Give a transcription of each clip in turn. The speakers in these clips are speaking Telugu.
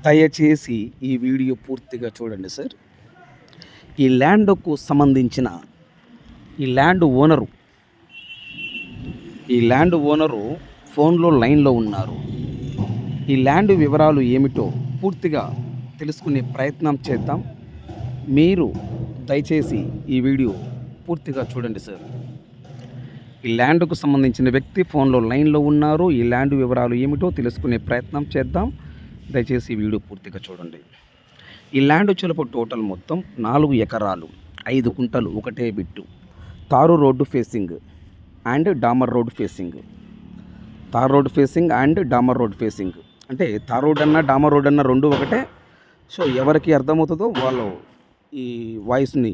దయచేసి ఈ వీడియో పూర్తిగా చూడండి సార్. ఈ ల్యాండ్‌కు సంబంధించిన ఈ ల్యాండ్ ఓనరు ఈ ల్యాండ్ ఓనరు ఫోన్‌లో లైన్‌లో ఉన్నారు. ఈ ల్యాండ్ వివరాలు ఏమిటో పూర్తిగా తెలుసుకునే ప్రయత్నం చేద్దాం. మీరు దయచేసి ఈ వీడియో పూర్తిగా చూడండి సార్. ఈ ల్యాండ్‌కు సంబంధించిన వ్యక్తి ఫోన్‌లో లైన్‌లో ఉన్నారు. ఈ ల్యాండ్ వివరాలు ఏమిటో తెలుసుకునే ప్రయత్నం చేద్దాం. దయచేసి ఈ వీడియో పూర్తిగా చూడండి. ఈ ల్యాండ్ చెలుపు టోటల్ మొత్తం 4 ఎకరాలు 5 కుంటలు ఒకటే bit. Tar road facing and డామర్ road facing. Tar road facing and డామర్ రోడ్ ఫేసింగ్ అంటే తార్ రోడ్ అన్న డామర్ రోడ్ అన్న రెండు ఒకటే. సో ఎవరికి అర్థమవుతుందో వాళ్ళు ఈ వాయిస్ని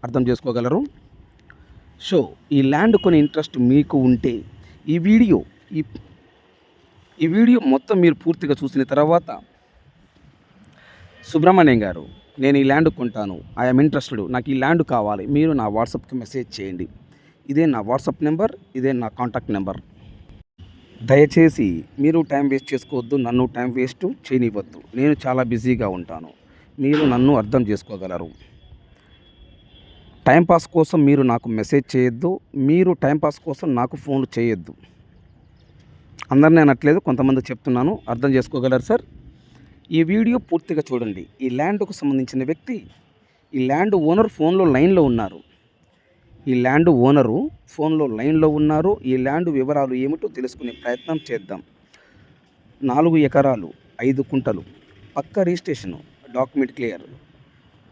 అర్థం చేసుకోగలరు. సో ఈ ల్యాండ్ కొని ఇంట్రెస్ట్ మీకు ఉంటే ఈ వీడియో ఈ ఈ వీడియో మొత్తం మీరు పూర్తిగా చూసిన తర్వాత, సుబ్రహ్మణ్యం గారు, నేను ఈ ల్యాండ్ కొంటాను, ఐఎమ్ ఇంట్రెస్టెడ్, నాకు ఈ ల్యాండ్ కావాలి, మీరు నా వాట్సాప్కి మెసేజ్ చేయండి. ఇదే నా వాట్సాప్ నెంబర్, ఇదే నా కాంటాక్ట్ నెంబర్. దయచేసి మీరు టైం వేస్ట్ చేసుకోవద్దు, నన్ను టైం వేస్ట్ చేయనివ్వద్దు. నేను చాలా బిజీగా ఉంటాను, మీరు నన్ను అర్థం చేసుకోగలరు. టైంపాస్ కోసం మీరు నాకు మెసేజ్ చేయొద్దు, మీరు టైంపాస్ కోసం నాకు ఫోన్లు చేయొద్దు. అందరినీ అనట్లేదు, కొంతమంది చెప్తున్నాను, అర్థం చేసుకోగలరు సార్. ఈ వీడియో పూర్తిగా చూడండి. ఈ ల్యాండ్కు సంబంధించిన వ్యక్తి, ఈ ల్యాండ్ ఓనర్ ఫోన్లో లైన్లో ఉన్నారు. ఈ ల్యాండ్ ఓనరు ఫోన్లో లైన్లో ఉన్నారు. ఈ ల్యాండ్ వివరాలు ఏమిటో తెలుసుకునే ప్రయత్నం చేద్దాం. 4 ఎకరాలు 5 కుంటలు, పక్క రిజిస్ట్రేషను, డాక్యుమెంట్ క్లియర్.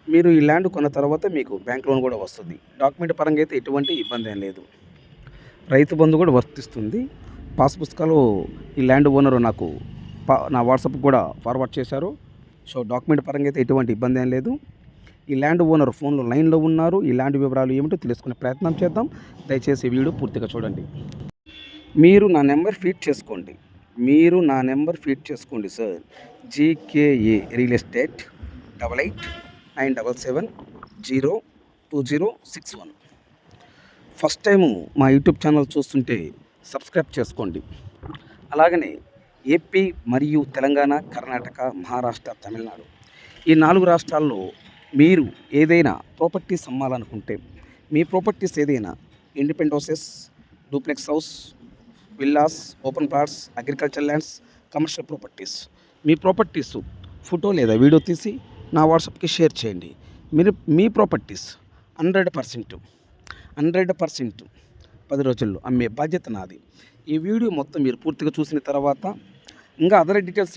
మీరు ఈ ల్యాండ్ కొన్న తర్వాత మీకు బ్యాంక్ లోన్ కూడా వస్తుంది. డాక్యుమెంట్ పరంగా అయితే ఎటువంటి ఇబ్బంది ఏం లేదు. రైతు బంధు కూడా వర్తిస్తుంది. పాస్ పుస్తకాలు ఈ ల్యాండ్ ఓనరు నాకు నా వాట్సాప్ కూడా ఫార్వర్డ్ చేశారు. సో డాక్యుమెంట్ పరంగా అయితే ఎటువంటి ఇబ్బంది ఏం లేదు. ఈ ల్యాండ్ ఓనర్ ఫోన్లో లైన్లో ఉన్నారు. ఈ ల్యాండ్ వివరాలు ఏమిటో తెలుసుకునే ప్రయత్నం చేద్దాం. దయచేసి వీడియో పూర్తిగా చూడండి. మీరు నా నెంబర్ ఫీడ్ చేసుకోండి. Sir. GKA real estate 8897702061. First time మా యూట్యూబ్ ఛానల్ చూస్తుంటే సబ్స్క్రైబ్ చేసుకోండి. అలాగనే ఏపీ మరియు తెలంగాణ, కర్ణాటక, మహారాష్ట్ర, తమిళనాడు ఈ 4 రాష్ట్రాల్లో మీరు ఏదైనా ప్రాపర్టీస్ అమ్మాలనుకుంటే, మీ ప్రాపర్టీస్ ఏదైనా independent houses, duplex house, villas, open plots, agriculture lands, commercial properties, మీ ప్రాపర్టీస్ ఫోటో లేదా వీడియో తీసి నా వాట్సాప్కి షేర్ చేయండి. మీరు మీ ప్రాపర్టీస్ 100% 10 రోజుల్లో అమ్మే బాధ్యత నాది. ఈ వీడియో మొత్తం మీరు పూర్తిగా చూసిన తర్వాత ఇంకా అదర్ డీటెయిల్స్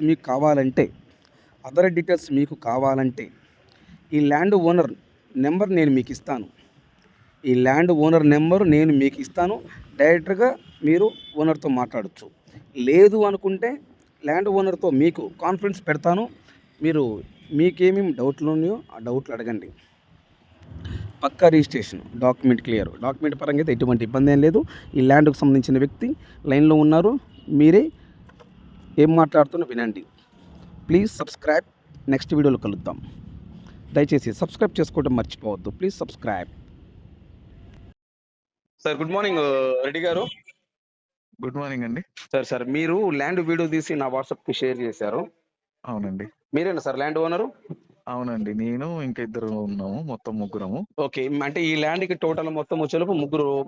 మీకు కావాలంటే ఈ ల్యాండ్ ఓనర్ నెంబర్ నేను మీకు ఇస్తాను. డైరెక్ట్గా మీరు ఓనర్తో మాట్లాడచ్చు. లేదు అనుకుంటే ల్యాండ్ ఓనర్తో మీకు కాన్ఫరెన్స్ పెడతాను. మీకేమేమి డౌట్లు ఉన్నాయో ఆ డౌట్లు అడగండి. పక్కా రిజిస్ట్రేషన్, డాక్యుమెంట్ క్లియర్. డాక్యుమెంట్ పరంగా అయితే ఎటువంటి ఇబ్బంది ఏం లేదు. ఈ ల్యాండ్కు సంబంధించిన వ్యక్తి లైన్లో ఉన్నారు. మీరే ఏం మాట్లాడుతున్నా వినండి. Please subscribe. నెక్స్ట్ వీడియోలో కలుద్దాం. దయచేసి సబ్స్క్రైబ్ చేసుకోవడం మర్చిపోవద్దు. Please subscribe. Sir good morning Reddy గారు. గుడ్ మార్నింగ్ అండి. సార్ మీరు ల్యాండ్ వీడియో తీసి నా వాట్సాప్కి షేర్ చేశారు. అవునండి. మీరేనా సార్ ల్యాండ్ ఓనరు? అవునండి, నేను ఇంకా ఇద్దరు ఉన్నాము, మొత్తం ముగ్గురము. ఓకే, అంటే ఈ ల్యాండ్కి టోటల్ మొత్తం వచ్చేలోపు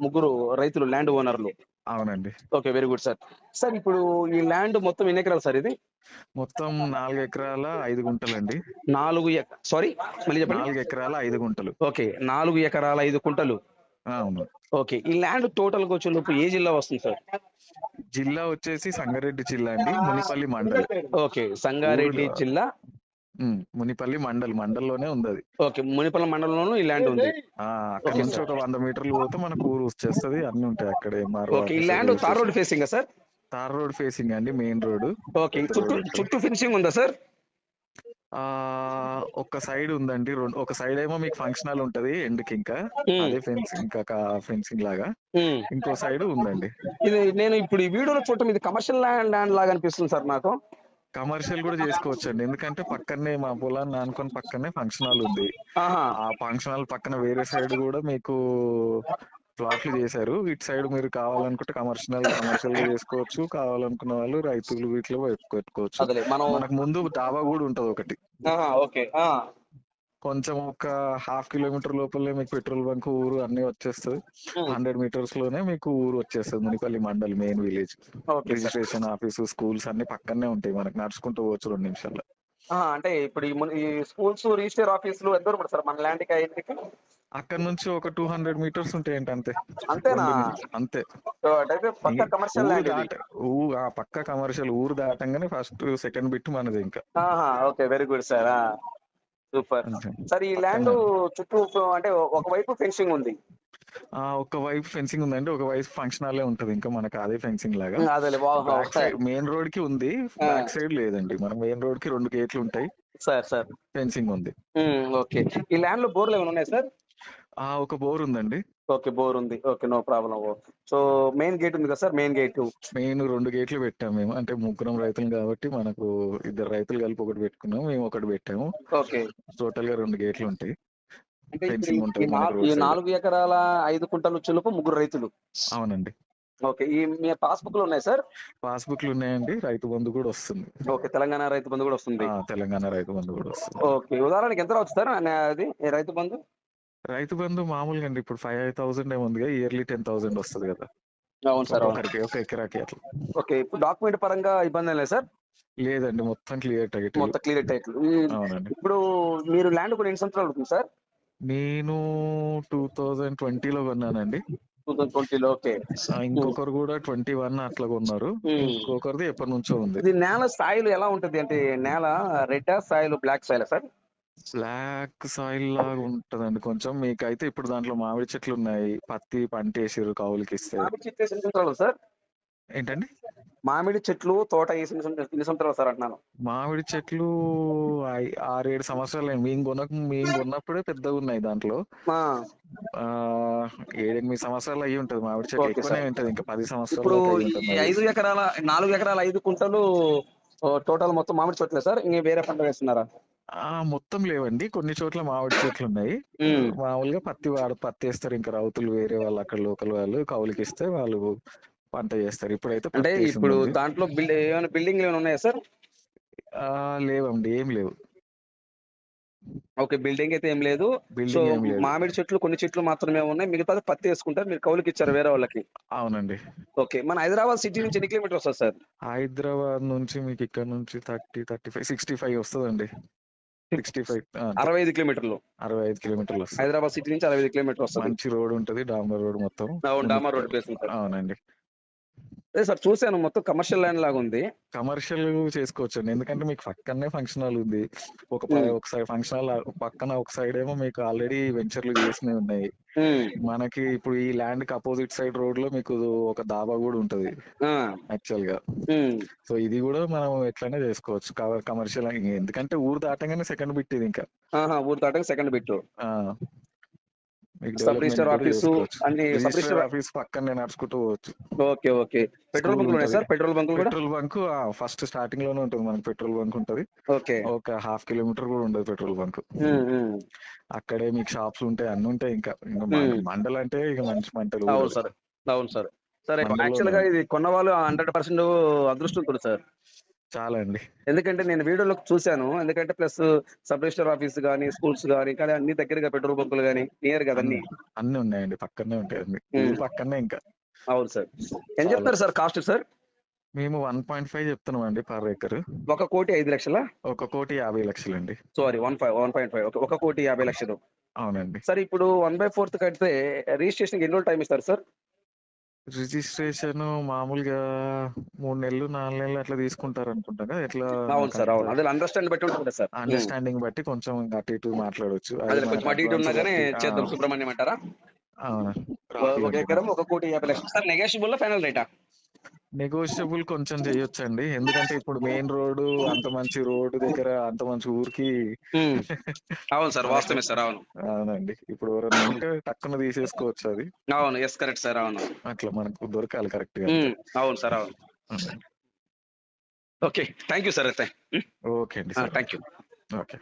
ముగ్గురు రైతులు ల్యాండ్ ఓనర్లు. అవునండి. Okay, very good sir. Sir ఇప్పుడు ఈ ల్యాండ్ మొత్తం ఎన్ని ఎకరాలు సార్? ఇది మొత్తం 4 ఎకరాల 5 గుంటలండి. మళ్ళీ చెప్పండి. 4 ఎకరాల 5 గుంటలు. ఓకే, 4 ఎకరాల 5 కుంటలు. అవును. ఓకే, ఈ ల్యాండ్ టోటల్ గా వచ్చేలోపు ఏ జిల్లా వస్తుంది సార్? జిల్లా వచ్చేసి సంగారెడ్డి జిల్లా అండి, మునిపల్లి మండల్. ఓకే, సంగారెడ్డి జిల్లా, మునిపల్లి మండల్లోనే ఉంది అది. ఓకే, మునిపల్లి మండలంలోనూ ఈ ల్యాండ్ ఉంది. అక్కడ నుంచి ఒక 100 మీటర్లు పోతే మనకు ఊరు వచ్చేస్తుంది, అన్ని ఉంటాయి అక్కడే. ఓకే, ఈ land tar road facing sir? తార్ రోడ్ ఫేసింగ్ అండి, మెయిన్ రోడ్. ఓకే, చుట్టూ ఫినిషింగ్ ఉందా సార్? ఒక సైడ్ ఉందండి, ఒక సైడ్ ఏమో మీకు ఫంక్షన్ హాల్ ఉంటది ఎండ్కి, ఇంకా అదే ఫెన్సింగ్ లాగా. ఇంకో సైడ్ ఉందండి. ఇది నేను ఇప్పుడు ఈ వీడియోలో చూడటం ఇది కమర్షియల్ ల్యాండ్ లాగా అనిపిస్తుంది సార్ నాకు. కమర్షియల్ కూడా చేసుకోవచ్చు అండి, ఎందుకంటే పక్కనే మా పొలాన్ని అనుకుని పక్కనే ఫంక్షన్ హాల్ ఉంది. ఆ ఫంక్షన్ హాల్ పక్కన వేరే సైడ్ కూడా మీకు ప్లాట్లు చేశారు. ఇటు సైడ్ మీరు కావాలనుకుంటే కమర్షియల్ గా చేసుకోవచ్చు. కావాలనుకున్న వాళ్ళు రైతులు వీటిలో పెట్టుకోవచ్చు. అదేలే మనం. మనకు ముందు డాబా కూడా ఉంటది ఒకటి. ఓకే. కొంచెం ఒక హాఫ్ కిలోమీటర్ లోపలనే మీకు పెట్రోల్ బంక్ ఊరు అన్ని వచ్చేస్తుంది. 100 మీటర్స్ లోనే మీకు ఊరు వచ్చేస్తుంది. Munipalli mandal main village. Okay sir. Registration office, schools అన్ని పక్కనే ఉంటాయి. మనకు నడుచుకుంటూ పోవచ్చు 2 నిమిషాల్లో. అంటే ఇప్పుడు ఈ స్కూల్స్ రిజిస్టర్ ఆఫీసులు ఎంత దూరం పడుతుంది సార్ మన ల్యాండ్ కి అయ్యిందికి? అక్కడ నుంచి ఒక 200 మీటర్స్ ఉంటాయండి అంతే. అంతేనా? అంతే. సో అంటే పక్క కమర్షియల్ ఊరు ల్యాండ్ ఇది. దాట పక్క కమర్షియల్ ఊరు దాటంగానే ఫస్ట్ సెకండ్ బిట్ మనది ఇంకా. Okay, very good sir. Super అంతే. సార్. ఈ ల్యాండ్ చుట్టూ అంటే ఒకవైపు ఫెన్సింగ్ ఉంది. ఒక వైపు ఫెన్సింగ్ ఉందండి, ఒక వైపు ఫంక్షన్ హాలే ఉంటది. ఇంకా మనకు అదే ఫెన్సింగ్ లాగా. అదేలే. బ్యాక్ సైడ్ మెయిన్ రోడ్ కి ఉంది, బ్యాక్ సైడ్ లేదండి. మన మెయిన్ రోడ్ కి 2 గేట్లు ఉంటాయి, సార్. ఫెన్సింగ్ ఉంది. ఓకే. ఈ ల్యాండ్ లో బోర్లు ఏమైనా ఉన్నాయి సార్? ఒక బోర్ ఉందండి. ఓకే, బోర్ ఉంది. Okay, no problem. So main gate ఉంది కదా సార్? మెయిన్ 2 గేట్లు పెట్టాము మేము. అంటే ముగ్గురం రైతులు కాబట్టి మనకు 2 రైతులు కలిపి ఒకటి పెట్టుకున్నాం, మేము ఒకటి పెట్టాము. ఓకే. టోటల్ గా 2 గేట్లు ఉంటాయి. అంటే ఇప్పుడు ఫెన్సింగ్ ఉంటుంది ఈ మనకు రోడ్ సైడ్. 4 ఎకరాల 5 కుంటలు చులుపు 3 రైతులు. అవునండి. ఓకే. ఈ మీ పాస్బుక్ ఉన్నాయి సార్? పాస్బుక్లు ఉన్నాయండి. రైతు బంధు కూడా వస్తుంది. ఓకే, తెలంగాణ రైతు బంధు కూడా వస్తుంది. తెలంగాణ రైతు బంధు కూడా వస్తుంది. ఓకే. ఉదాహరణకి ఎంత రావచ్చు సార్ అది రైతు బంధు? రైతు బంధు మామూలుగా అండి ఇప్పుడు 5,000 ఏముందిగా, ఇయర్లీ 10,000 వస్తుంది కదా అవును సార్. ఒక్కొక్కరికి, ఒక ఎకరాకి అట్లా. ఓకే. ఇప్పుడు డాక్యుమెంట్ పరంగా ఇబ్బంది ఏం లేదు సార్? లేదండి, మొత్తం క్లియర్ టైటిల్. మొత్తం క్లియర్ టైటిల్. అవునండి. ఇప్పుడు మీరు ల్యాండ్ కూడా ఎన్ని సంవత్సరాలు అవుతుంది సార్? నేను 2020లో కొన్నానండి. 2020లో. ఓకే. ఇంకొకరు కూడా 21 అట్లా కొన్నారు. ఇంకొకరిది ఎప్పటి నుంచో ఉంది. ఇది నేల స్థాయిలు ఎలా ఉంటది? అంటే నేల red soil, black soil sir? Black soil లాగా ఉంటదండి కొంచెం. మీకైతే ఇప్పుడు దాంట్లో మామిడి చెట్లు ఉన్నాయి, పత్తి పంట వేసారు కౌలుకి ఇస్తే. మామిడి చెట్లు ఎన్ని సంవత్సరాలు సార్? ఏంటండి? మామిడి చెట్లు తోట ఎన్ని సంవత్సరాలు సార్ అంటున్నాను? మామిడి చెట్లు 6-7 సంవత్సరాలు. మేము కొన్నప్పుడే పెద్దగా ఉన్నాయి. దాంట్లో 7-8 సంవత్సరాలు అయ్యి ఉంటది. మామిడి చెట్లు ఎక్కువనే ఉంటది, ఇంకా 10 సంవత్సరాలు ఇప్పుడు అయ్యి ఈ ఉంటుంది. 4 ఎకరాల 5 కుంటలు టోటల్ మొత్తం మామిడి చెట్లే సార్? ఇంక వేరే పంట వేస్తున్నారా? మొత్తం లేవండి, కొన్ని చోట్ల మామిడి చెట్లు ఉన్నాయి. మామూలుగా పత్తి వేస్తారు. ఇంకా రైతులు వేరే వాళ్ళు అక్కడ లోకల్ వాళ్ళు కౌలుకి ఇస్తే వాళ్ళు పంట చేస్తారు. ఇప్పుడైతే అంటే ఇప్పుడు దాంట్లో ఏమైనా బిల్డింగ్ ఏమైనా ఉన్నాయా సార్? లేవండి, ఏం లేవు. ఓకే, బిల్డింగ్ అయితే ఏం లేదు. సో మామిడి చెట్లు కొన్ని చెట్లు మాత్రమే ఉన్నాయి, మిగతాది పత్తి వేసుకుంటారు. మీరు కౌలుకి ఇచ్చారు వేరే వాళ్ళకి? అవునండి. ఓకే. మన హైదరాబాద్ సిటీ నుంచి ఎన్ని కిలోమీటర్స్ వస్తుంది సార్? హైదరాబాద్ నుంచి మీకు ఇక్కడ నుంచి 30, 35, 65 వస్తుందండి. 65, 65 కిలోమీటర్లు. 65 కిలోమీటర్లు వస్తుంది. హైదరాబాద్ సిటీ నుంచి 65 కిలోమీటర్లు వస్తుంది. మంచి రోడ్ ఉంటది, డాంబర్ రోడ్ మొత్తం. డామర్ రోడ్ బేస్ ఉంటుంది. అవునండి. అదే సార్, చూసాను మొత్తం కమర్షియల్ ల్యాండ్ లాగా ఉంది. కమర్షియల్ చేసుకోవచ్చు అండి, ఎందుకంటే మీకు పక్కనే ఫంక్షన్ హాల్ ఉంది. ఒక సైడ్ ఫంక్షన్ హాల్ పక్కన, ఒక సైడ్ ఏమో మీకు ఆల్రెడీ వెంచర్లు చేసినవి ఉన్నాయి. మనకి ఇప్పుడు ఈ ల్యాండ్ కి అపోజిట్ సైడ్ రోడ్ లో మీకు ఒక దాబా కూడా ఉంటది యాక్చువల్ గా. సో ఇది కూడా మనం ఎట్లనే చేసుకోవచ్చు కమర్షియల్, ఎందుకంటే ఊరు దాటంగానే సెకండ్ బిట్ ఇది. ఇంకా ఊరు దాటంగా second bit. Sub register office అన్ని ఆఫీస్ పక్కనే నడుచుకుంటూ పోవచ్చు. ఓకే. పెట్రోల్ బంక్ ఉన్నాయి sir? Petrol bunk first starting లోనే ఉంటుంది మనకి. పెట్రోల్ బంక్ ఉంటది. ఓకే. ఒక హాఫ్ కిలోమీటర్ కూడా ఉండదు పెట్రోల్ బంక్. అక్కడే మీకు షాప్స్ ఉంటాయి, అన్ని ఉంటాయి. ఇంకా మండల్ అంటే ఇక మంచి మంటలు. అవును సార్. సరే, యాక్చువల్ గా ఇది కొన్న వాళ్ళు 100% అదృష్టవంతుడు సార్. చాలా అండి, ఎందుకంటే నేను వీడియోలో చూశాను. ఎందుకంటే ప్లస్ సబ్ రిజిస్టర్ ఆఫీస్ గానీ, స్కూల్స్ గానీ, కానీ అన్ని దగ్గరగా పెట్రోల్ బంకులు గానీ నియర్ గా అన్ని ఉన్నాయండి, పక్కనే ఉంటాయి పక్కనే. ఇంకా అవును సార్. ఏం చెప్తారు సార్ కాస్ట్ సార్? మేము 1.5 చెప్తున్నాం అండి పర్ ఎకర్. 1,05,00,000? 1,50,00,000 అండి. సారీ, 1.5. 1,50,00,000. అవునండి సార్. ఇప్పుడు 1/4 కడితే రిజిస్ట్రేషన్ ఎన్ని రోజులు టైం ఇస్తారు సార్? రిజిస్ట్రేషన్ మామూలుగా 3 నెలలు 4 నెలలు అట్లా తీసుకుంటారు అనుకుంటా కదా. ఎట్లా? అవును సార్. అవును, అదే అండర్స్టాండింగ్ బట్టి ఉంటుంది సార్. అండర్స్టాండింగ్ బట్టి కొంచెం అటు ఇటు మాట్లాడవచ్చు. కొంచెం అటు ఇటు ఉన్నా కానీ చేద్దాం. సుబ్రహ్మణ్యం అంటారా? 1 ఎకరం 1,50,00,000 సార్. నెగోషియబుల్ ఫైనల్ రేటా? నెగోషియబుల్ కొంచెం చేయొచ్చు అండి, ఎందుకంటే ఇప్పుడు మెయిన్ రోడ్, అంత మంచి రోడ్డు దగ్గర అంత మంచి ఊరికి. అవును సార్, వాస్తవమే సార్. అవునండి, ఇప్పుడు ఎవరైనా ఉంటే టక్కున తీసేసుకోవచ్చు అది. అవును, ఎస్ కరెక్ట్ సార్. అవును, అట్లా మనకు దొరకాలి కరెక్ట్ గా. అవును సార్. అవును. Okay, thank you sir. అయితే ఓకే అండి, థ్యాంక్ యూ. ఓకే.